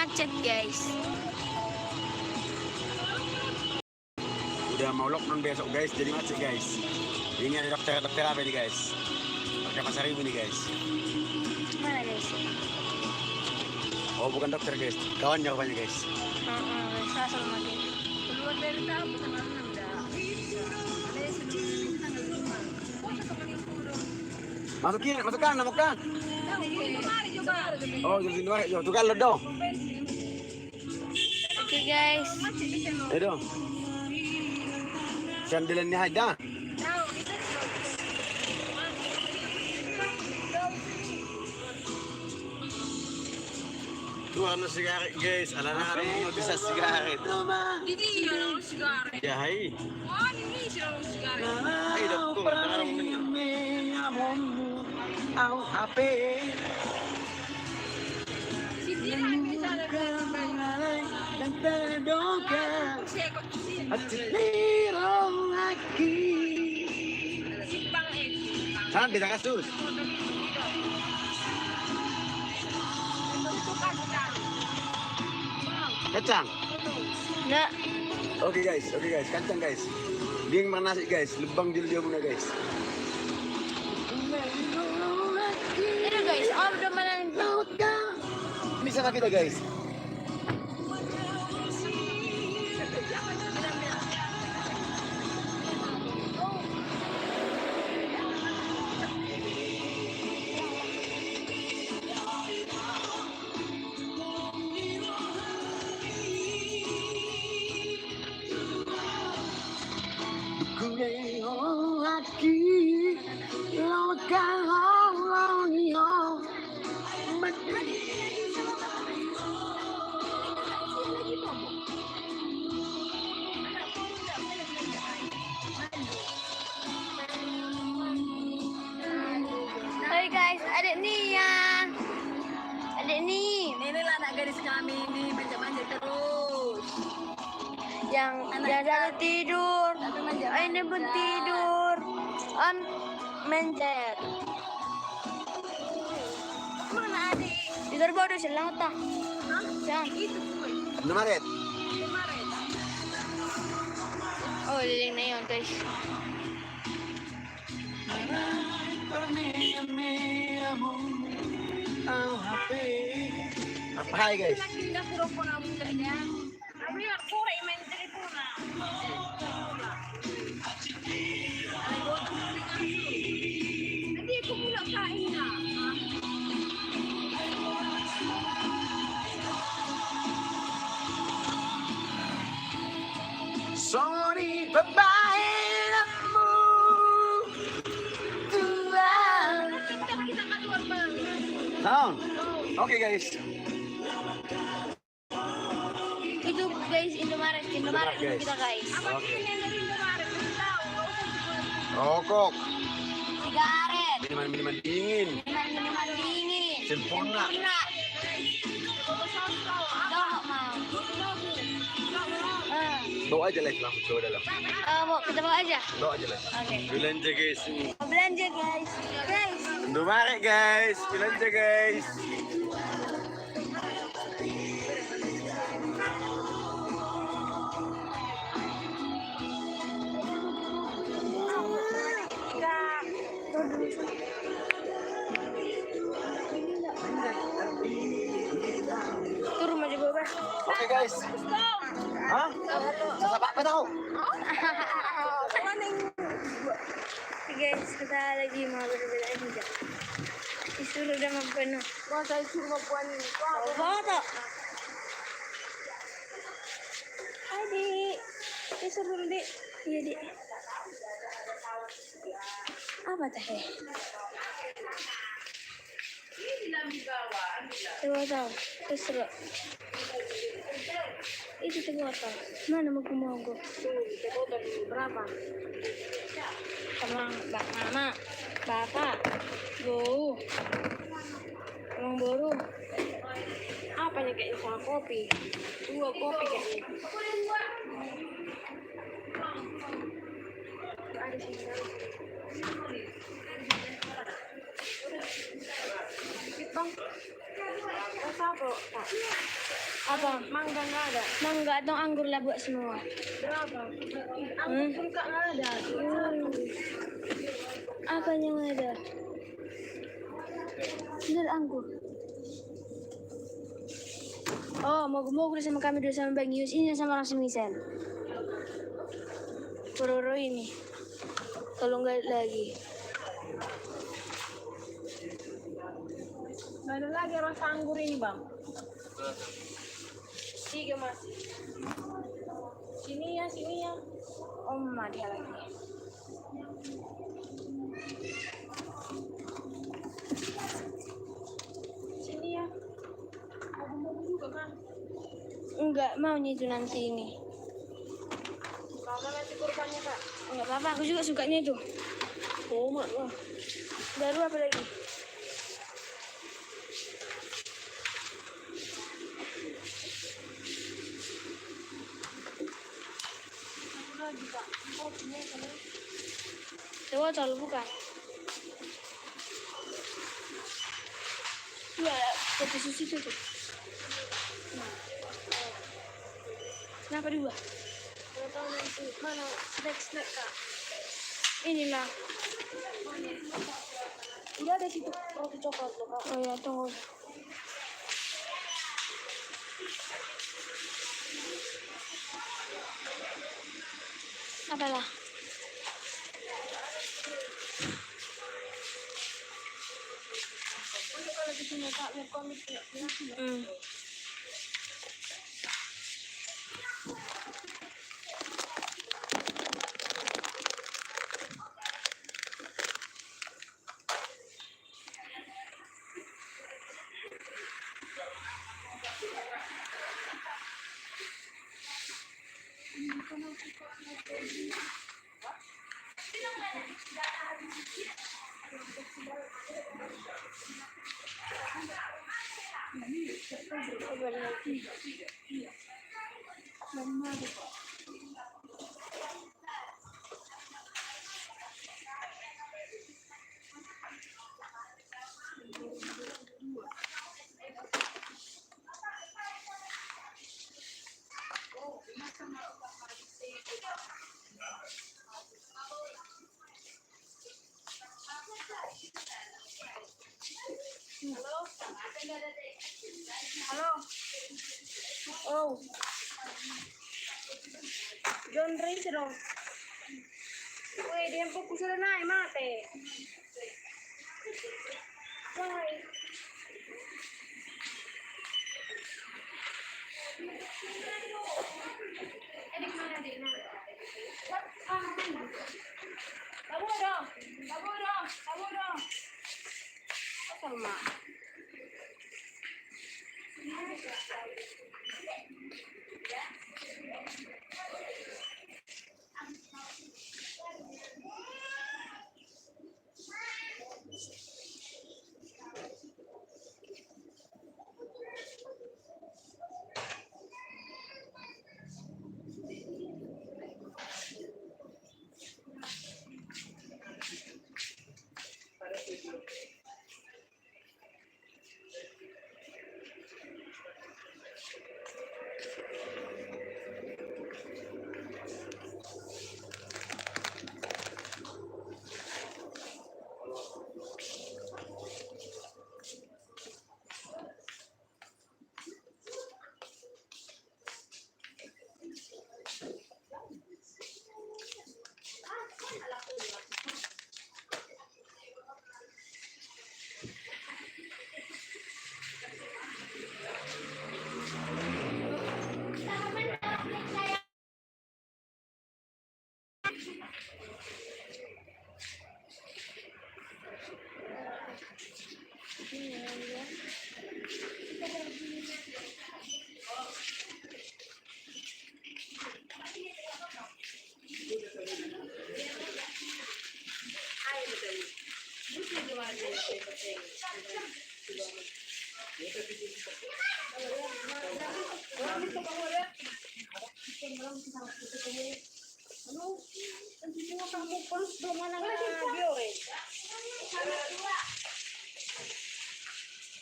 macet guys. Udah mau lockdown besok guys, jadi macet guys. Ini ada dokter apa nih guys? Dokter Pasar Ibu nih guys. Mana guys? Oh bukan dokter guys, kawannya rupanya guys. Saya selalu mati. Keluar dari tahap tanggal 6 dah. Ada yang sebelum tanggal 5. Masukin, masukkan, namukkan. Oh, jadi luar, yo, tukar lo dong. Oke guys. Ayo. Sandalannya ada. Tuh ano sigaret guys, ala na rin yung bisa sigaret. Didi yun ang sigaret. Ya hai. Oh, didi siya ang sigaret. Ay doktor, nakarong ninyo. Ang hape. Si Dina ang bisa na At sinirong lagi. Simpang Saan bisa kasus? Kacang. Nggak. Oke guys, kacang guys. Dia yang mana nasi guys, lubang dia muna guys. Ini guys, udah mana? Ini sana kita guys. Hai guys, adik Nia. Adik Nia. Inilah anak gadis kami ini manja-manja terus. Yang jalan tidur. Ini pun tidur. On mencet. Mana adik? Tidur bodoh silang tak. Jangan. Itu tuh. Numaret. Kemarin. Oh, liling na yun guys. Apa hai guys? Pindah pura po na mula niya. Sabi niya, pura iman dari pura. Hindi ko mula kain na. Sorry, babae na mo. Tuhan. Kita keluar bang. Sound. Oke guys. Itu guys, Indomaret dulu Guys. kita guys. Oke. Ini dari kemarin. Rokok. Sigaret. Minuman dingin. Minuman dingin. Sempurna. Gak mau. Bawa aja live lang. Bawa dalam. Mau kita bawa aja. Bawa aja live. Oke. Belanja guys. Mau belanja guys. Guys. Indomaret guys. Belanja guys. Turun aja bawah. Oke guys. Hah? Sasapak pa tau? Guys, kita lagi mau berbeda aja. Disuruh udah mempenuh. Masa cuma puan ini. Foto. Adik, disuruh dik. Iya dik. Apa teh? Coba tahu. Disuruh. Itu tuh botol. Mana mau mogok? Kita botol berapa? Sama Mbak Mama, Bapak, Bu, Emang baru. Apanya kayaknya sama kopi? 2 kopi kayaknya. Ada sih. Bang. apa? Kak? Apa? Mangga nggak ada. Mangga atau anggur lah buat semua. Berapa? Anggur pun kak nggak ada. Apa yang ada? Bener anggur. Oh, mau dulu sama kami dulu sama Bang Yus. Ini sama langsung misal. Pororo ini. Kalau nggak lagi. Nggak ada lagi rasa anggur ini bang. 3 mas. Sini ya. Oh, dia lagi. Sini ya. Mau juga kan? Enggak maunya itu nanti ini. Sama nanti kurbannya kak. Enggak apa-apa, aku juga sukanya itu. Oh mak wah. Baru apa lagi? Lagi kak. Oh punya kan? Coba terlalu bukan. Iya, kopi susu itu tuh. Kenapa dua? Nggak tahu nanti mana snack kak. Inilah. Iya ada situ roti coklat loh kak. Oh ya, tunggu. Apalah? Kalau di sini kak biar komik ya. Coba lagi. Halo. Oh. John Race dong. Woi, dia fokus sudah naik mate. Woi. Edik mana dik? Kabur dong. Sama.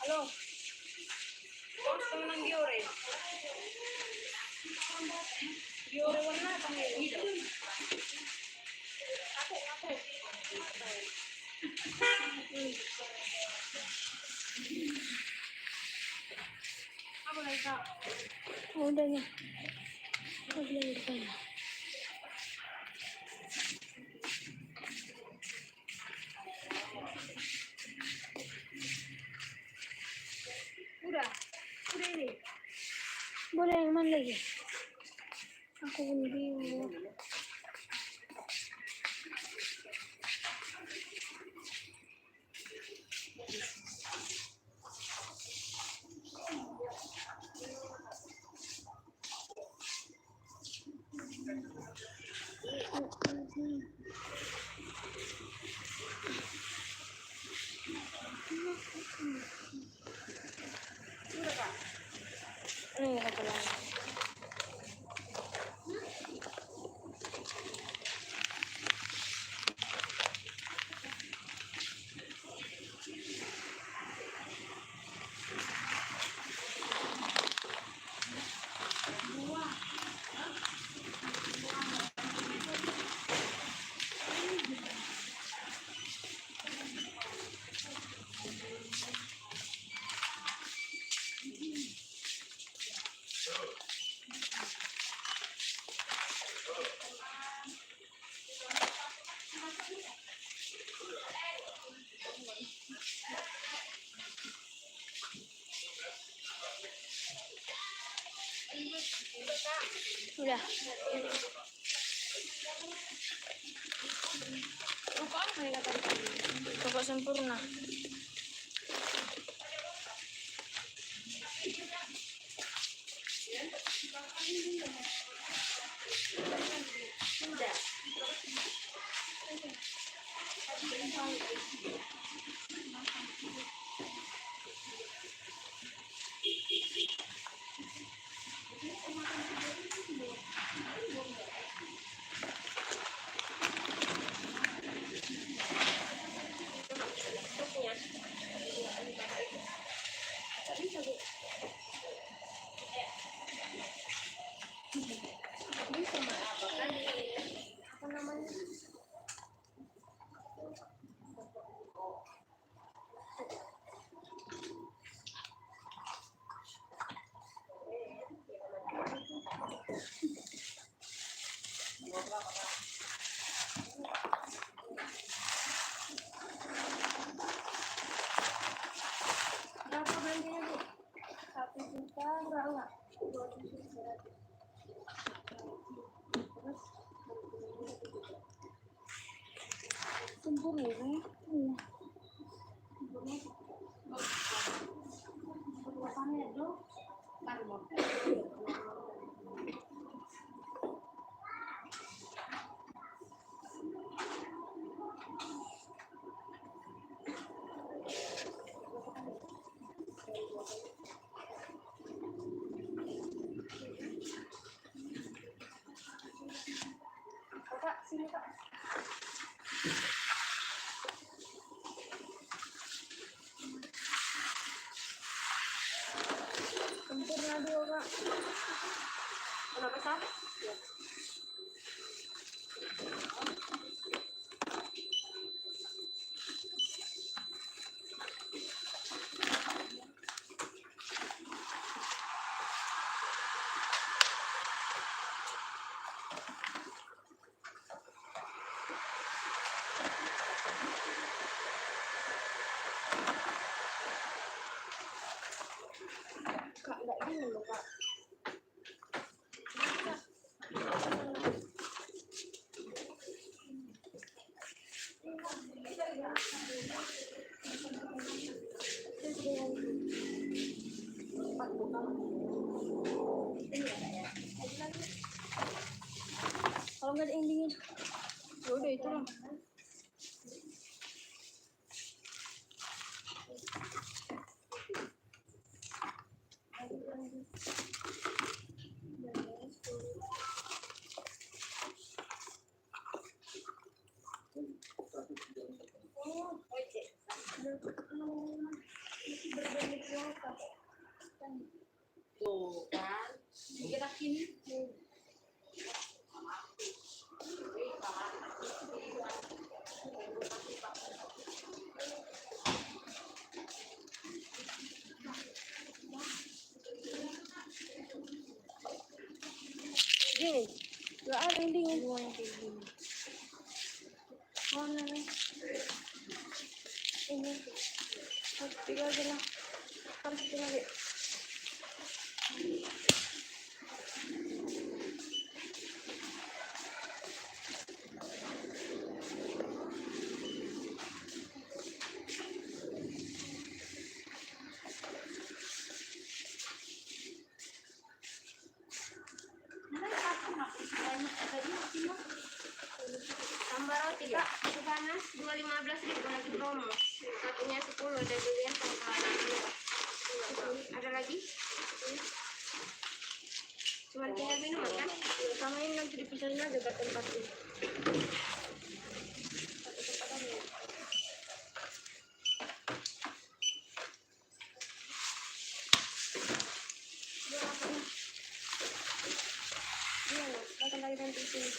Halo. Sama ng Giore. Giore warna apa nih? Aku. Apa lagi kak? Udah nih. Udah depan. Udah ini. Boleh yang mana lagi? Aku bingung. Ini apa lagi? Udah. Rokok apa ya kata? Rokok sempurna. Berapa belanjanya Bu? 1 juta berapa? 2 juta. Sempurna ya? Iya. Berapanya itu? Kakak, sini Kak. Sempurna dua Kak. Kenapa Kak? Ya. Kak, enggak gini loh Kak. Kalau nggak ada yang dingin, ya udah itu lah. Tuh kan. Kita sini. Gini. Gak ada yang dingin. Dua yang kayak gini. Mana nih? Ini. Tiga aja lah. Harus tiga aja. Tambah roti kak, itu panas 215.000 lagi promo. Satunya 10 ada durian sama kelapa. Ada lagi? Cuman tinggal minuman kan? Sama ini nanti dipisahin aja ke tempat ini. Iya, akan lagi nanti sini.